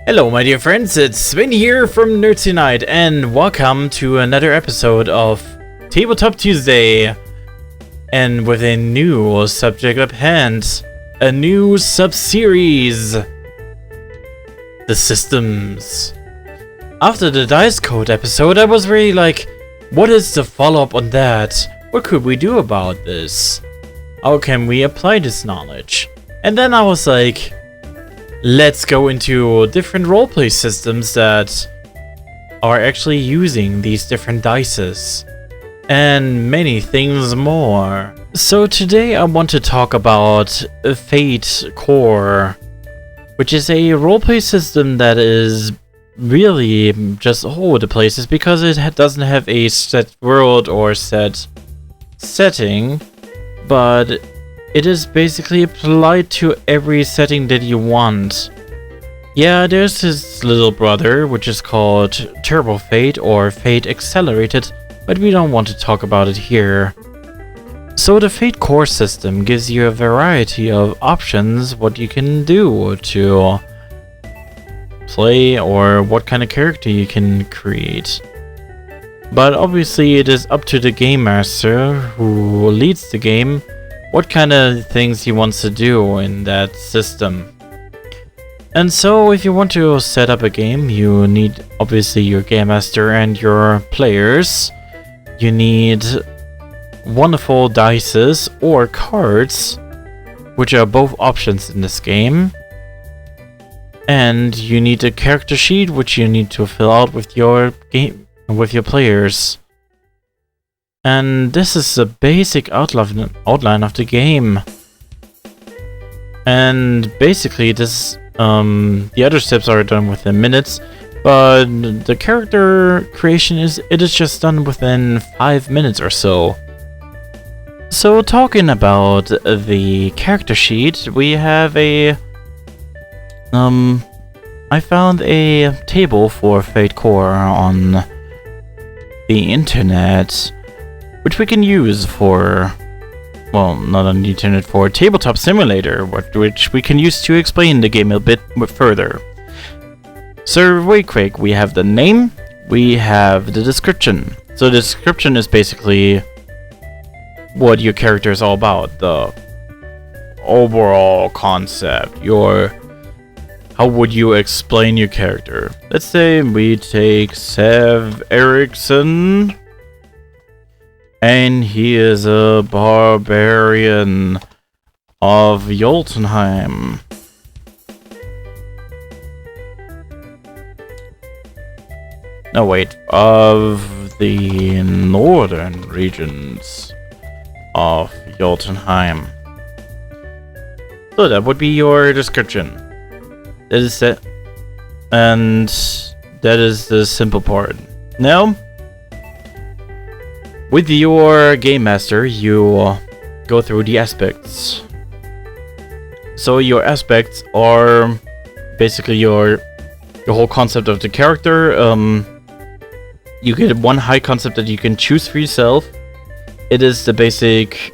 Hello my dear friends, it's Sven here from Nerds Unite and welcome to another episode of Tabletop Tuesday. And with a new subject up hand, a new sub-series. The systems. After the Dice Code episode I was really like, what is the follow-up on that? What could we do about this? How can we apply this knowledge? And then I was like, let's go into different roleplay systems that are actually using these different dices. And many things more. So today I want to talk about Fate Core, which is a roleplay system that is really just all over the places because it doesn't have a set world or set setting, but it is basically applied to every setting that you want. Yeah, there's his little brother, which is called Turbo Fate or Fate Accelerated, but we don't want to talk about it here. So the Fate Core system gives you a variety of options what you can do to play or what kind of character you can create. But obviously it is up to the game master who leads the game what kind of things he wants to do in that system. And so if you want to set up a game, you need obviously your game master and your players. You need wonderful dices or cards, which are both options in this game. And you need a character sheet, which you need to fill out with your game, with your players. And this is the basic outline of the game. And basically this, the other steps are done within minutes, but the character creation is just done within 5 minutes or so. So talking about the character sheet, we have a I found a table for Fate Core on the internet, which we can use for, well, not on the internet, for Tabletop Simulator, which we can use to explain the game a bit further. So real quick, we have the name, we have the description. So the description is basically what your character is all about, the overall concept, how would you explain your character? Let's say we take Sev Eriksson, and he is a barbarian of Jotunheim. No, wait, of the northern regions of Jotunheim. So that would be your description. That is it, and that is the simple part. Now, with your game master, you go through the aspects. So your aspects are basically your whole concept of the character. You get one high concept that you can choose for yourself. It is the basic,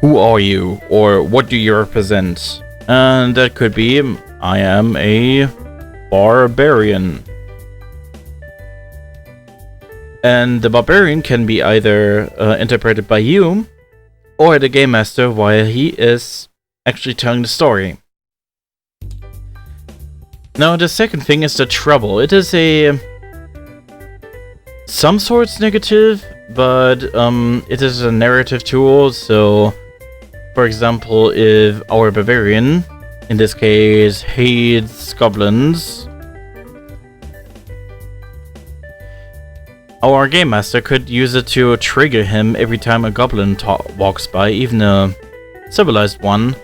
who are you, or what do you represent? And that could be, I am a barbarian. And the barbarian can be either interpreted by you or the game master while he is actually telling the story. Now the second thing is the trouble. It is some sorts negative, but it is a narrative tool. So for example, if our barbarian, in this case, hates goblins, our game master could use it to trigger him every time a goblin walks by, even a civilized one.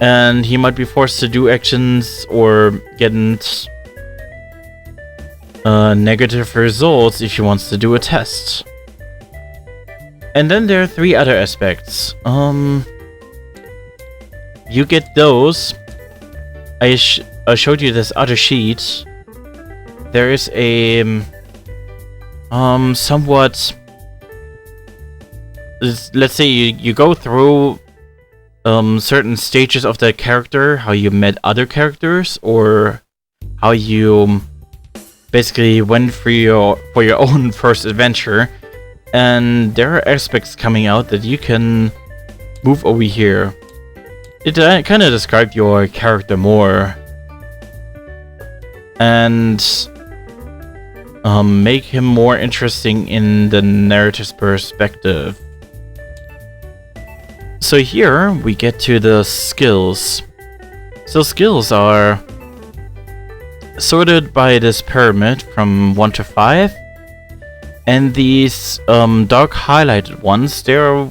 And he might be forced to do actions or get negative results if he wants to do a test. And then there are 3 other aspects. You get those. I showed you this other sheet. There is a somewhat, let's say you go through certain stages of that character, how you met other characters, or how you basically went for your own first adventure. And there are aspects coming out that you can move over here. It kind of described your character more and make him more interesting in the narrative's perspective. So here we get to the skills. So skills are sorted by this pyramid from 1 to 5. And these dark highlighted ones, they're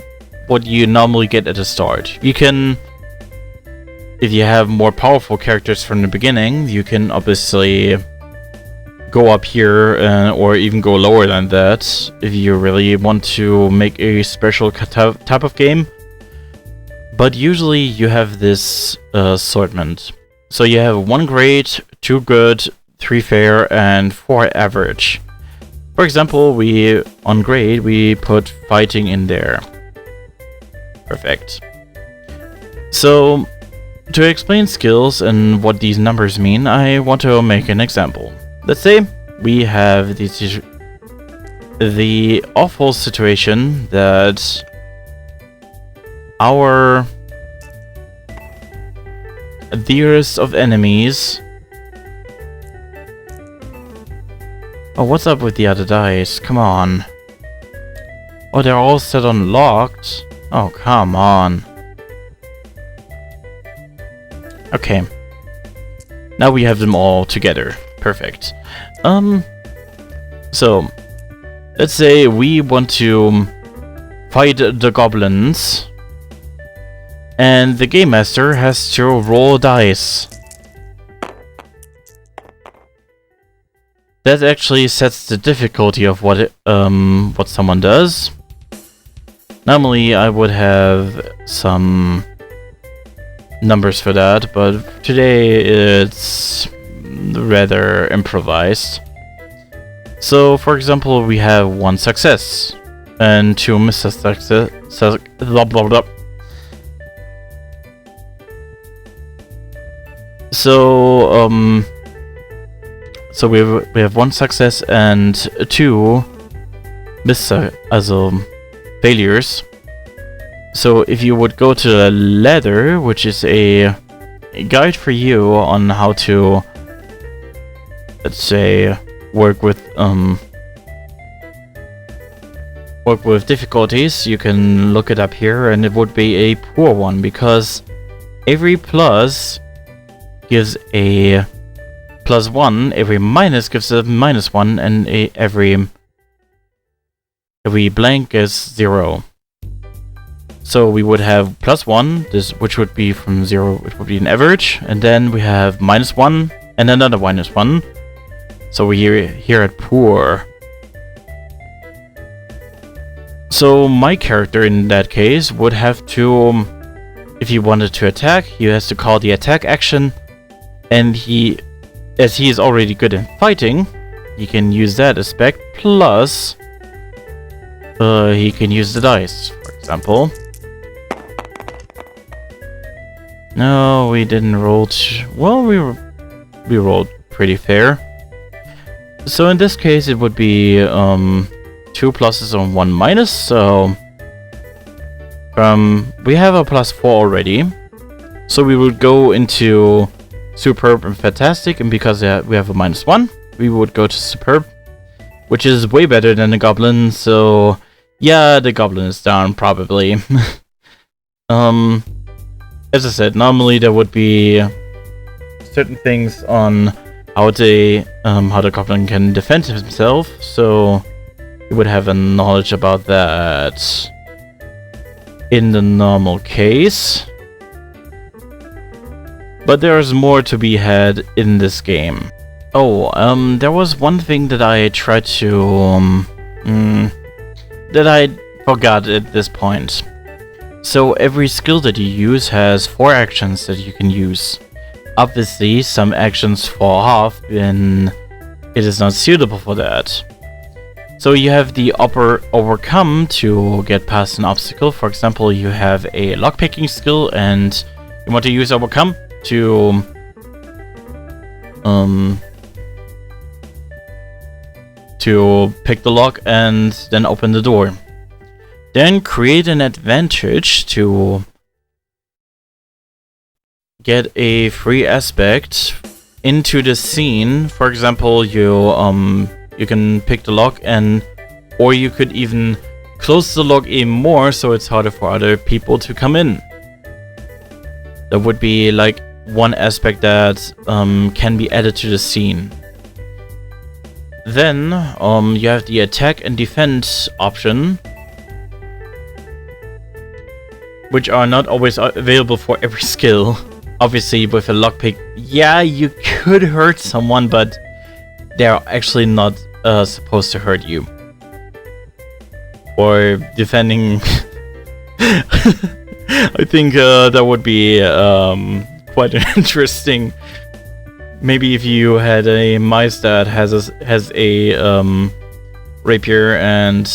what you normally get at the start. You can, if you have more powerful characters from the beginning, you can obviously go up here or even go lower than that if you really want to make a special type of game. But usually you have this assortment. So you have 1 great, 2 good, 3 fair, and 4 average. For example, on grade we put fighting in there. Perfect. So to explain skills and what these numbers mean, I want to make an example. Let's say we have the awful situation that our dearest of enemies. Oh, what's up with the other dice? Come on. Oh, they're all set on locked. Oh, come on. Okay. Now we have them all together. Perfect. So, let's say we want to fight the goblins, and the game master has to roll dice. That actually sets the difficulty of what someone does. Normally I would have some numbers for that, but today it's rather improvised. So for example, we have 1 success and 2 misses. Blah blah blah. So we have 1 success and 2 failures. So if you would go to the ladder, which is a guide for you on how to, let's say, work with difficulties, you can look it up here, and it would be a poor one because every plus gives a +1, every minus gives a -1, and every blank is 0. So we would have +1, which would be from 0, it would be an average, and then we have -1 and another -1. So we're here at poor. So my character in that case would have to, if he wanted to attack, he has to call the attack action, and as he is already good in fighting, he can use that aspect, plus he can use the dice, for example. No, we didn't roll well, we rolled pretty fair. So in this case it would be 2 pluses and 1 minus, so we have a +4 already. So we would go into superb and fantastic, and because we have a -1, we would go to superb, which is way better than the goblin. So yeah, the goblin is down probably. As I said, normally there would be certain things on how the goblin can defend himself, so you would have a knowledge about that in the normal case. But there's more to be had in this game. Oh, there was one thing that I tried to that I forgot at this point. So every skill that you use has 4 actions that you can use. Obviously, some actions fall off when it is not suitable for that. So you have the overcome to get past an obstacle. For example, you have a lockpicking skill and you want to use overcome to pick the lock and then open the door. Then create an advantage to get a free aspect into the scene. For example, you can pick the lock, or you could even close the lock even more so it's harder for other people to come in. That would be like one aspect that can be added to the scene. Then you have the attack and defense option, which are not always available for every skill. Obviously, with a lockpick, yeah, you could hurt someone, but they're actually not supposed to hurt you. Or defending... I think that would be quite interesting. Maybe if you had a mice that has a rapier and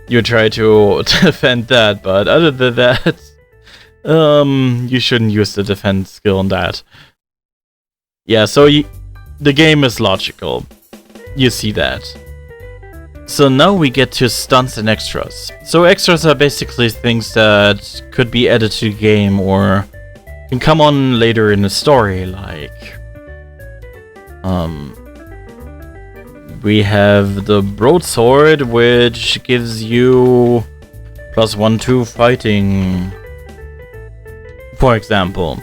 you try to defend that, but other than that, you shouldn't use the defense skill on that. Yeah, so the game is logical. You see that. So now we get to stunts and extras. So extras are basically things that could be added to the game or can come on later in the story, like we have the broadsword, which gives you +1 to fighting, for example.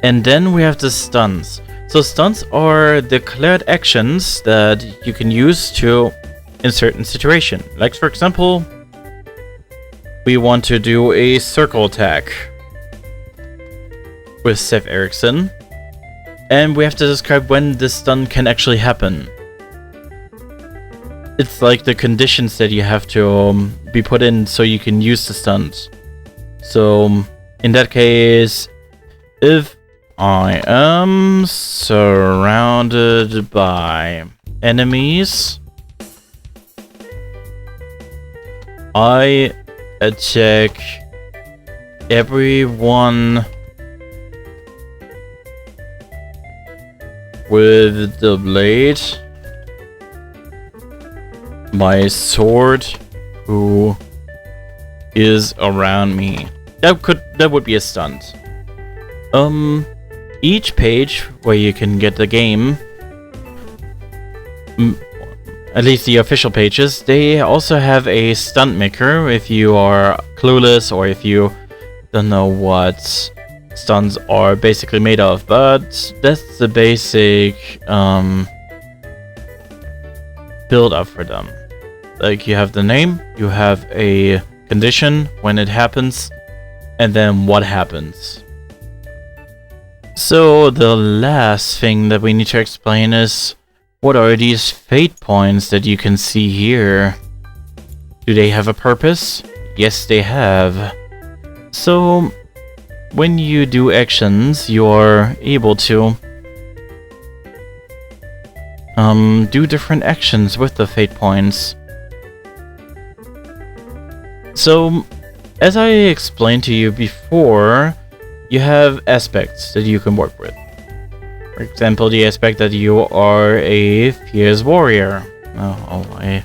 And then we have the stunts. So stunts are declared actions that you can use to in certain situation. Like for example, we want to do a circle attack with Seth Erickson, and we have to describe when this stun can actually happen. It's like the conditions that you have to be put in so you can use the stunt. So in that case, if I am surrounded by enemies, I attack everyone with the blade, my sword, who is around me. That would be a stunt. Each page where you can get the game, at least the official pages, they also have a stunt maker if you are clueless or if you don't know what stunts are basically made of, but that's the basic build up for them. Like you have the name, you have a condition when it happens, and then what happens. So the last thing that we need to explain is, what are these fate points that you can see here? Do they have a purpose? Yes, they have. So when you do actions, you're able to do different actions with the fate points. So as I explained to you before, you have aspects that you can work with. For example, the aspect that you are a fierce warrior. I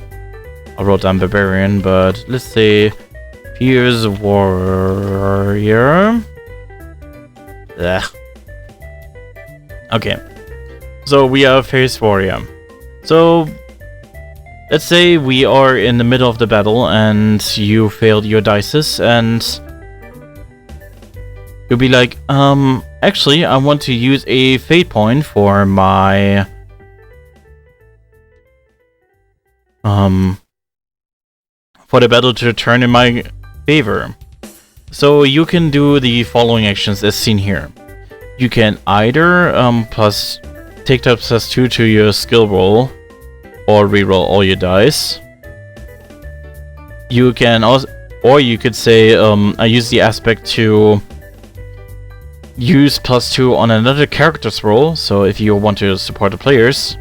wrote down barbarian, but let's say fierce warrior. Ugh. Okay, so we are fierce warrior. So let's say we are in the middle of the battle and you failed your dices, and you'll be like, actually, I want to use a fate point for my for the battle to turn in my favor. So you can do the following actions as seen here. You can either take that +2 to your skill roll, or reroll all your dice. You can also, or you could say, I use the aspect to use +2 on another character's roll, so if you want to support the players.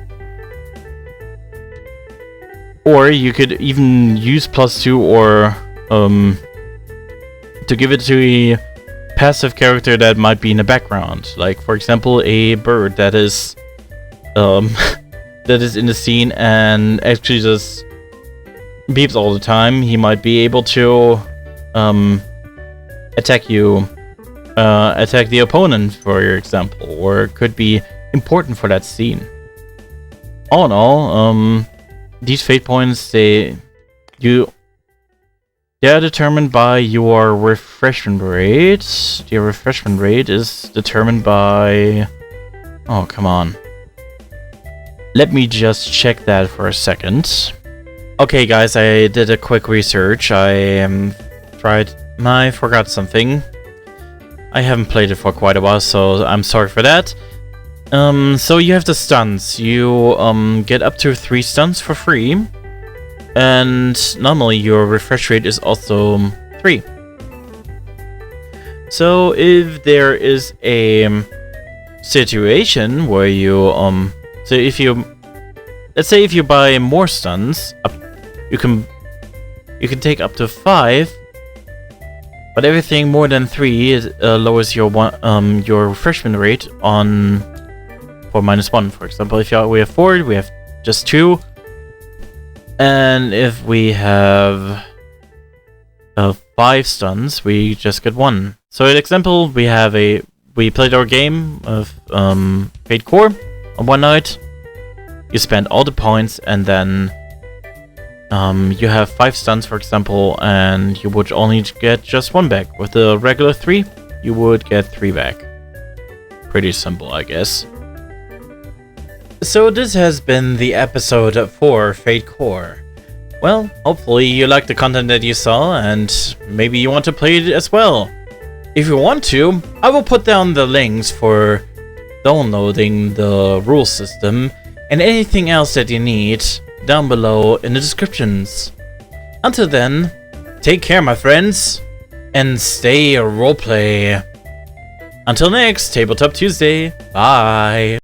Or you could even use +2 or to give it to a passive character that might be in the background. Like, for example, a bird that is that is in the scene and actually just beeps all the time. He might be able to attack you, attack the opponent, for example, or it could be important for that scene. All in all, these fate points, they are determined by your refreshment rate. Your refreshment rate is determined by... Oh, come on. Let me just check that for a second. Okay, guys, I did a quick research. I forgot something. I haven't played it for quite a while, so I'm sorry for that. So you have the stunts. You get up to 3 stunts for free. And normally your refresh rate is also 3. So if there is a situation where you so if you, let's say if you buy more stuns, you can take up to 5, but everything more than 3 lowers your refreshment rate on for -1. For example, if we have 4, we have just 2. And if we have 5 stuns, we just get 1. So, an example, we played our game of Fate Core on one night. You spend all the points, and then you have 5 stuns, for example, and you would only get just 1 back. With the regular 3, you would get 3 back. Pretty simple, I guess. So this has been the episode for Fate Core. Well, hopefully you liked the content that you saw, and maybe you want to play it as well. If you want to, I will put down the links for downloading the rule system and anything else that you need down below in the descriptions. Until then, take care, my friends, and stay roleplay. Until next Tabletop Tuesday, bye!